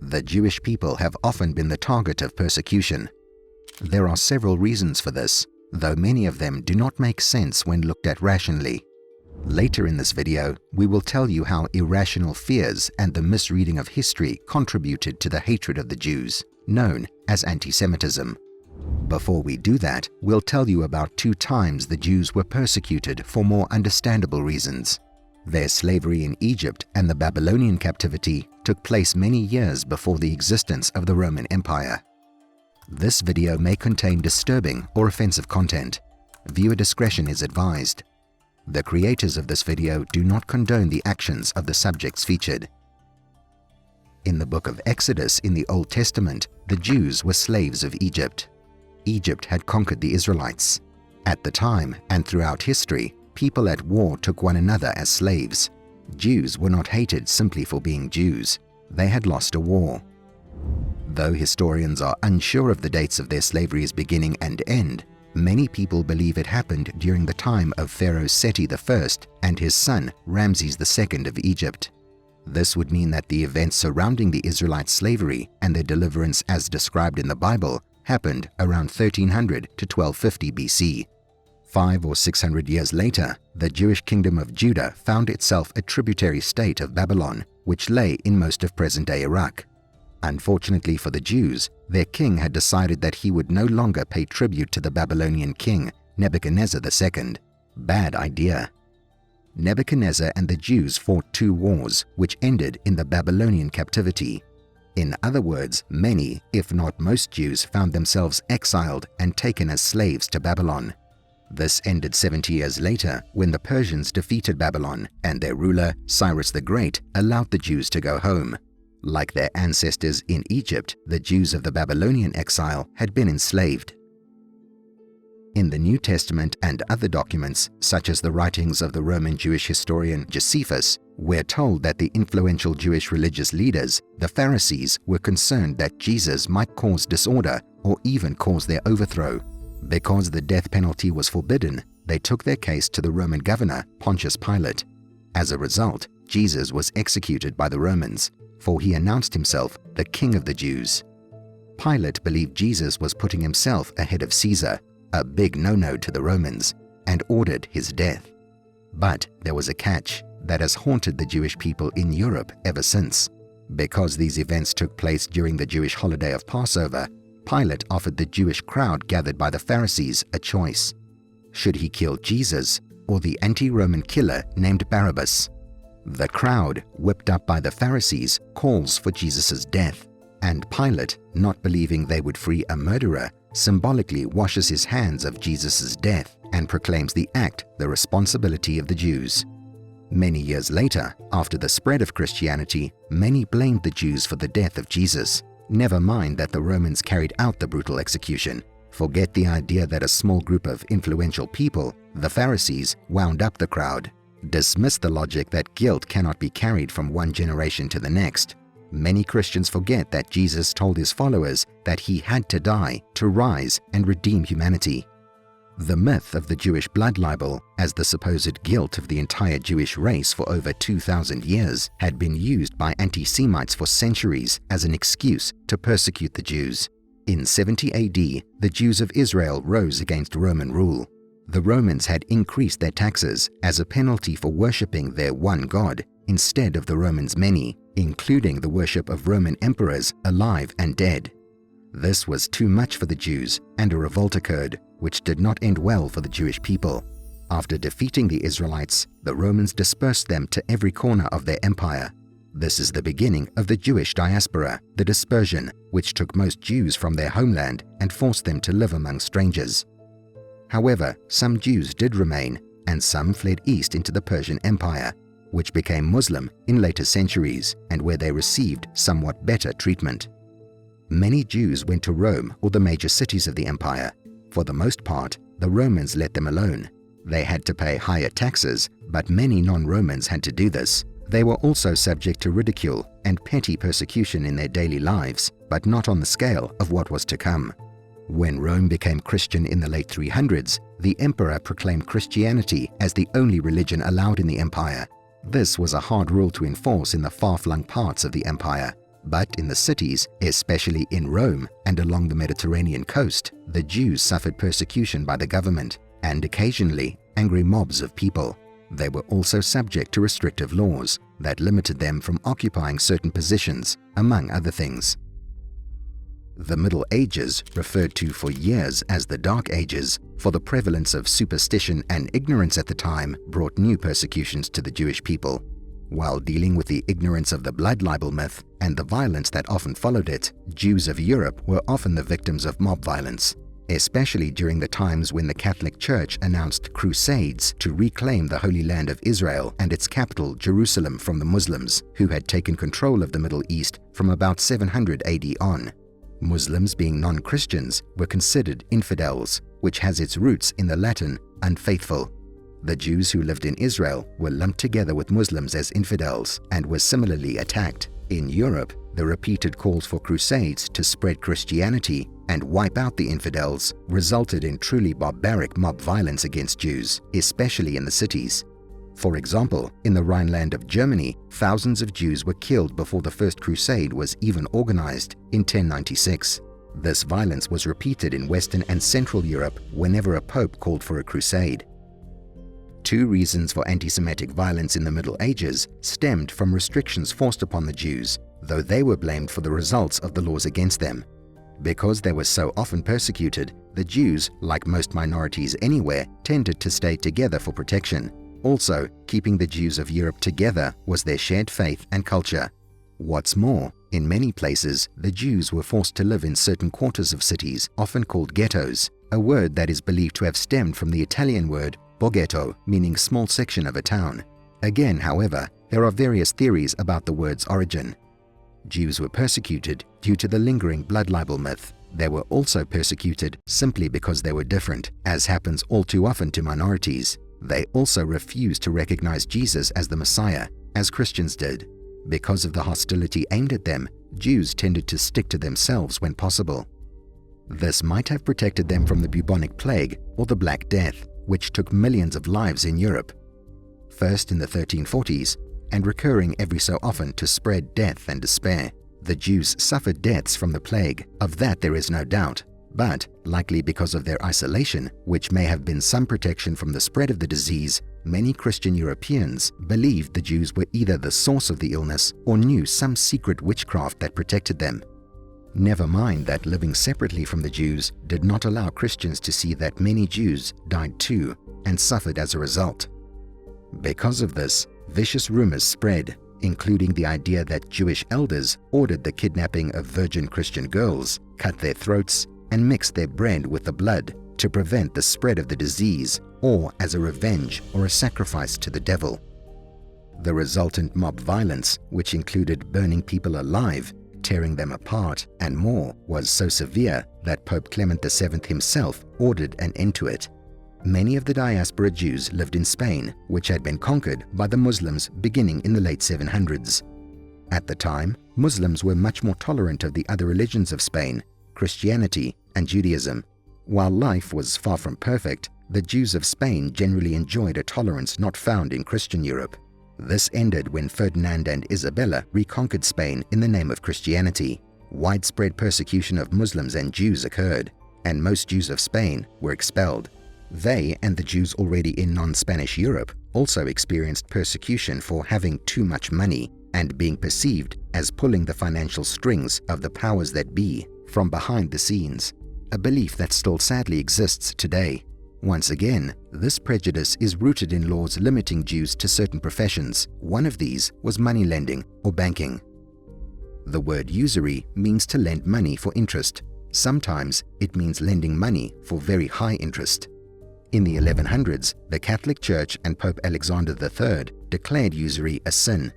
The Jewish people have often been the target of persecution. There are several reasons for this, though many of them do not make sense when looked at rationally. Later in this video, we will tell you how irrational fears and the misreading of history contributed to the hatred of the Jews, known as anti-Semitism. Before we do that, we'll tell you about 2 times the Jews were persecuted for more understandable reasons. Their slavery in Egypt and the Babylonian captivity took place many years before the existence of the Roman Empire. This video may contain disturbing or offensive content. Viewer discretion is advised. The creators of this video do not condone the actions of the subjects featured. In the book of Exodus in the Old Testament, the Jews were slaves of Egypt. Egypt had conquered the Israelites. At the time and throughout history, people at war took one another as slaves. Jews were not hated simply for being Jews. They had lost a war. Though historians are unsure of the dates of their slavery's beginning and end, many people believe it happened during the time of Pharaohs Seti I and his son Ramses II of Egypt. This would mean that the events surrounding the Israelite slavery and their deliverance as described in the Bible happened around 1300 to 1250 BC. 500 or 600 years later, the Jewish kingdom of Judah found itself a tributary state of Babylon, which lay in most of present-day Iraq. Unfortunately for the Jews, their king had decided that he would no longer pay tribute to the Babylonian king, Nebuchadnezzar II. Bad idea. Nebuchadnezzar and the Jews fought 2 wars, which ended in the Babylonian Captivity. In other words, many, if not most Jews found themselves exiled and taken as slaves to Babylon. This ended 70 years later when the Persians defeated Babylon and their ruler, Cyrus the Great, allowed the Jews to go home. Like their ancestors in Egypt, the Jews of the Babylonian exile had been enslaved. In the New Testament and other documents, such as the writings of the Roman Jewish historian Josephus, we're told that the influential Jewish religious leaders, the Pharisees, were concerned that Jesus might cause disorder or even cause their overthrow. Because the death penalty was forbidden, they took their case to the Roman governor, Pontius Pilate. As a result, Jesus was executed by the Romans, for he announced himself the King of the Jews. Pilate believed Jesus was putting himself ahead of Caesar, a big no-no to the Romans, and ordered his death. But there was a catch that has haunted the Jewish people in Europe ever since. Because these events took place during the Jewish holiday of Passover, Pilate offered the Jewish crowd gathered by the Pharisees a choice. Should he kill Jesus or the anti-Roman killer named Barabbas? The crowd, whipped up by the Pharisees, calls for Jesus' death, and Pilate, not believing they would free a murderer, symbolically washes his hands of Jesus' death and proclaims the act the responsibility of the Jews. Many years later, after the spread of Christianity, many blamed the Jews for the death of Jesus. Never mind that the Romans carried out the brutal execution. Forget the idea that a small group of influential people, the Pharisees, wound up the crowd. Dismiss the logic that guilt cannot be carried from one generation to the next. Many Christians forget that Jesus told his followers that he had to die to rise and redeem humanity. The myth of the Jewish blood libel as the supposed guilt of the entire Jewish race for over 2,000 years had been used by anti-Semites for centuries as an excuse to persecute the Jews. In 70 AD, the Jews of Israel rose against Roman rule. The Romans had increased their taxes as a penalty for worshipping their one God instead of the Romans' many, including the worship of Roman emperors alive and dead. This was too much for the Jews, and a revolt occurred, which did not end well for the Jewish people. After defeating the Israelites, the Romans dispersed them to every corner of their empire. This is the beginning of the Jewish diaspora, the dispersion, which took most Jews from their homeland and forced them to live among strangers. However, some Jews did remain, and some fled east into the Persian Empire, which became Muslim in later centuries and where they received somewhat better treatment. Many Jews went to Rome or the major cities of the empire. For the most part, the Romans let them alone. They had to pay higher taxes, but many non-Romans had to do this. They were also subject to ridicule and petty persecution in their daily lives, but not on the scale of what was to come. When Rome became Christian in the late 300s, the emperor proclaimed Christianity as the only religion allowed in the empire. This was a hard rule to enforce in the far-flung parts of the empire. But in the cities, especially in Rome and along the Mediterranean coast, the Jews suffered persecution by the government and occasionally angry mobs of people. They were also subject to restrictive laws that limited them from occupying certain positions, among other things. The Middle Ages, referred to for years as the Dark Ages, for the prevalence of superstition and ignorance at the time, brought new persecutions to the Jewish people. While dealing with the ignorance of the blood libel myth and the violence that often followed it, Jews of Europe were often the victims of mob violence, especially during the times when the Catholic Church announced crusades to reclaim the Holy Land of Israel and its capital, Jerusalem, from the Muslims, who had taken control of the Middle East from about 700 AD on. Muslims, being non-Christians, were considered infidels, which has its roots in the Latin unfaithful. The Jews who lived in Israel were lumped together with Muslims as infidels and were similarly attacked. In Europe, the repeated calls for crusades to spread Christianity and wipe out the infidels resulted in truly barbaric mob violence against Jews, especially in the cities. For example, in the Rhineland of Germany, thousands of Jews were killed before the First Crusade was even organized in 1096. This violence was repeated in Western and Central Europe whenever a pope called for a crusade. Two reasons for anti-Semitic violence in the Middle Ages stemmed from restrictions forced upon the Jews, though they were blamed for the results of the laws against them. Because they were so often persecuted, the Jews, like most minorities anywhere, tended to stay together for protection. Also, keeping the Jews of Europe together was their shared faith and culture. What's more, in many places, the Jews were forced to live in certain quarters of cities, often called ghettos, a word that is believed to have stemmed from the Italian word borghetto, meaning small section of a town. Again, however, there are various theories about the word's origin. Jews were persecuted due to the lingering blood libel myth. They were also persecuted simply because they were different, as happens all too often to minorities. They also refused to recognize Jesus as the Messiah, as Christians did. Because of the hostility aimed at them, Jews tended to stick to themselves when possible. This might have protected them from the bubonic plague or the Black Death, which took millions of lives in Europe. First in the 1340s, and recurring every so often to spread death and despair. The Jews suffered deaths from the plague, of that there is no doubt, but, likely because of their isolation, which may have been some protection from the spread of the disease, many Christian Europeans believed the Jews were either the source of the illness or knew some secret witchcraft that protected them. Never mind that living separately from the Jews did not allow Christians to see that many Jews died too and suffered as a result. Because of this, vicious rumors spread, including the idea that Jewish elders ordered the kidnapping of virgin Christian girls, cut their throats, and mixed their bread with the blood to prevent the spread of the disease, or as a revenge or a sacrifice to the devil. The resultant mob violence, which included burning people alive, tearing them apart, and more, was so severe that Pope Clement VII himself ordered an end to it. Many of the diaspora Jews lived in Spain, which had been conquered by the Muslims beginning in the late 700s. At the time, Muslims were much more tolerant of the other religions of Spain, Christianity and Judaism. While life was far from perfect, the Jews of Spain generally enjoyed a tolerance not found in Christian Europe. This ended when Ferdinand and Isabella reconquered Spain in the name of Christianity. Widespread persecution of Muslims and Jews occurred, and most Jews of Spain were expelled. They and the Jews already in non-Spanish Europe also experienced persecution for having too much money and being perceived as pulling the financial strings of the powers that be from behind the scenes, a belief that still sadly exists today. Once again, this prejudice is rooted in laws limiting Jews to certain professions. One of these was money lending or banking. The word usury means to lend money for interest. Sometimes it means lending money for very high interest. In the 1100s, the Catholic Church and Pope Alexander III declared usury a sin.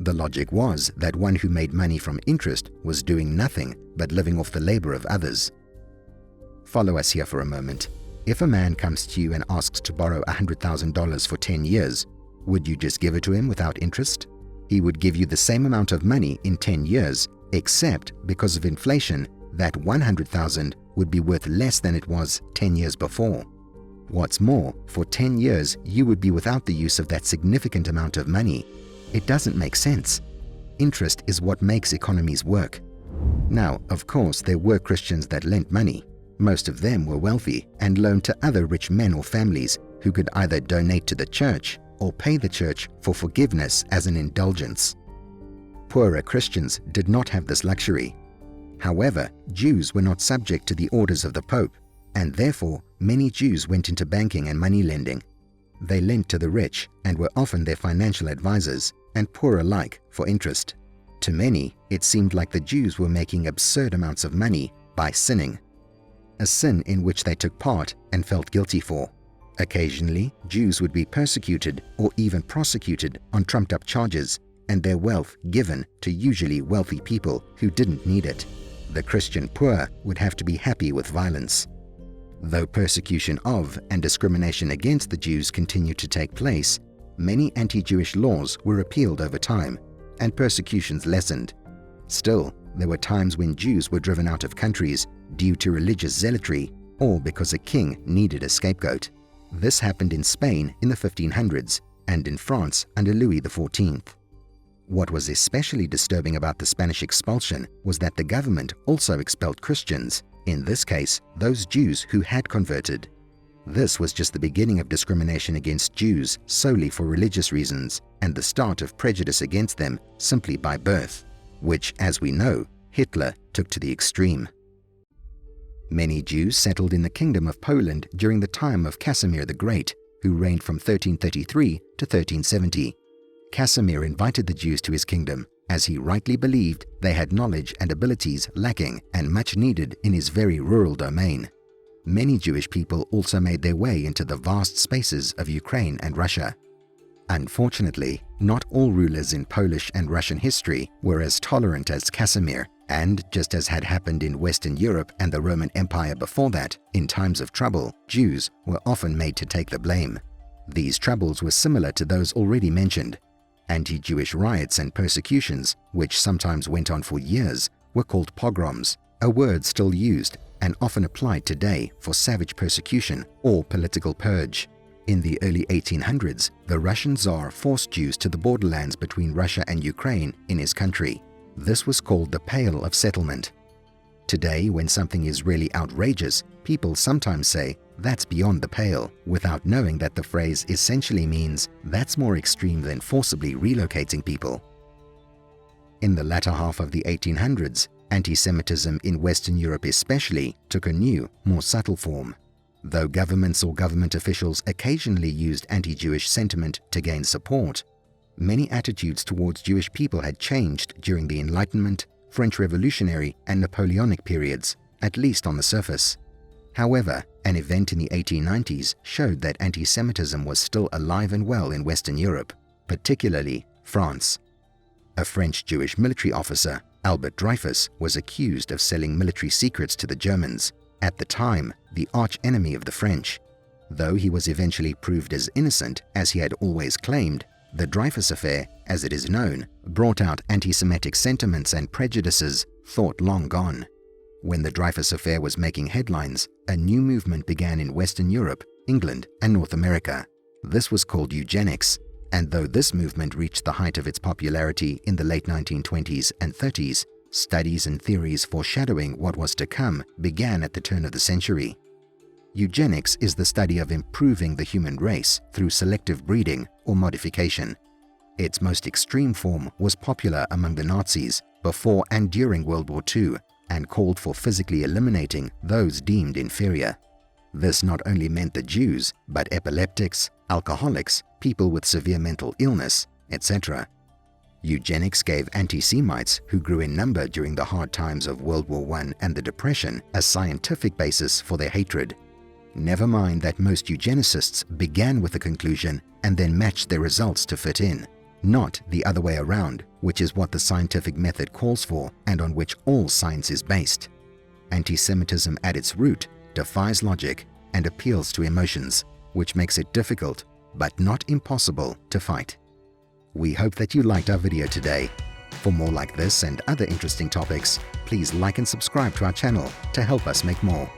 The logic was that one who made money from interest was doing nothing but living off the labor of others. Follow us here for a moment. If a man comes to you and asks to borrow $100,000 for 10 years, would you just give it to him without interest? He would give you the same amount of money in 10 years, except because of inflation, that $100,000 would be worth less than it was 10 years before. What's more, for 10 years you would be without the use of that significant amount of money. It doesn't make sense. interest is what makes economies work. Now, of course, there were Christians that lent money. Most of them were wealthy and loaned to other rich men or families who could either donate to the church or pay the church for forgiveness as an indulgence. Poorer Christians did not have this luxury. However, Jews were not subject to the orders of the Pope, and therefore many Jews went into banking and money lending. They lent to the rich and were often their financial advisors, and poor alike, for interest. To many, it seemed like the Jews were making absurd amounts of money by sinning, a sin in which they took part and felt guilty for. Occasionally, Jews would be persecuted or even prosecuted on trumped-up charges, and their wealth given to usually wealthy people who didn't need it. The Christian poor would have to be happy with violence. Though persecution of and discrimination against the Jews continued to take place, many anti-Jewish laws were repealed over time, and persecutions lessened. Still, there were times when Jews were driven out of countries due to religious zealotry or because a king needed a scapegoat. This happened in Spain in the 1500s and in France under Louis XIV. What was especially disturbing about the Spanish expulsion was that the government also expelled Christians, in this case, those Jews who had converted. This was just the beginning of discrimination against Jews solely for religious reasons and the start of prejudice against them simply by birth, which, as we know, Hitler took to the extreme. Many Jews settled in the Kingdom of Poland during the time of Casimir the Great, who reigned from 1333 to 1370. Casimir invited the Jews to his kingdom, as he rightly believed they had knowledge and abilities lacking and much needed in his very rural domain. Many Jewish people also made their way into the vast spaces of Ukraine and Russia. Unfortunately, not all rulers in Polish and Russian history were as tolerant as Casimir, and just as had happened in Western Europe and the Roman Empire before that, in times of trouble, Jews were often made to take the blame. These troubles were similar to those already mentioned. Anti-Jewish riots and persecutions, which sometimes went on for years, were called pogroms, a word still used and often applied today for savage persecution or political purge. In the early 1800s, the Russian Tsar forced Jews to the borderlands between Russia and Ukraine in his country. This was called the Pale of Settlement. Today, when something is really outrageous, people sometimes say, "That's beyond the pale," without knowing that the phrase essentially means that's more extreme than forcibly relocating people. In the latter half of the 1800s, anti-Semitism in Western Europe especially took a new, more subtle form. Though governments or government officials occasionally used anti-Jewish sentiment to gain support, many attitudes towards Jewish people had changed during the Enlightenment, French Revolutionary, and Napoleonic periods, at least on the surface. However, an event in the 1890s showed that anti-Semitism was still alive and well in Western Europe, particularly France. A French Jewish military officer, Albert Dreyfus, was accused of selling military secrets to the Germans, at the time the arch-enemy of the French. Though he was eventually proved as innocent as he had always claimed, the Dreyfus affair, as it is known, brought out anti-Semitic sentiments and prejudices thought long gone. When the Dreyfus affair was making headlines, a new movement began in Western Europe, England, and North America. This was called eugenics, and though this movement reached the height of its popularity in the late 1920s and 30s, studies and theories foreshadowing what was to come began at the turn of the century. Eugenics is the study of improving the human race through selective breeding or modification. Its most extreme form was popular among the Nazis before and during World War II and called for physically eliminating those deemed inferior. This not only meant the Jews, but epileptics, alcoholics, people with severe mental illness, etc. Eugenics gave anti-Semites, who grew in number during the hard times of World War I and the Depression, a scientific basis for their hatred. Never mind that most eugenicists began with a conclusion and then matched their results to fit in, not the other way around, which is what the scientific method calls for and on which all science is based. Anti-Semitism at its root defies logic and appeals to emotions, which makes it difficult, but not impossible, to fight. We hope that you liked our video today. For more like this and other interesting topics, please like and subscribe to our channel to help us make more.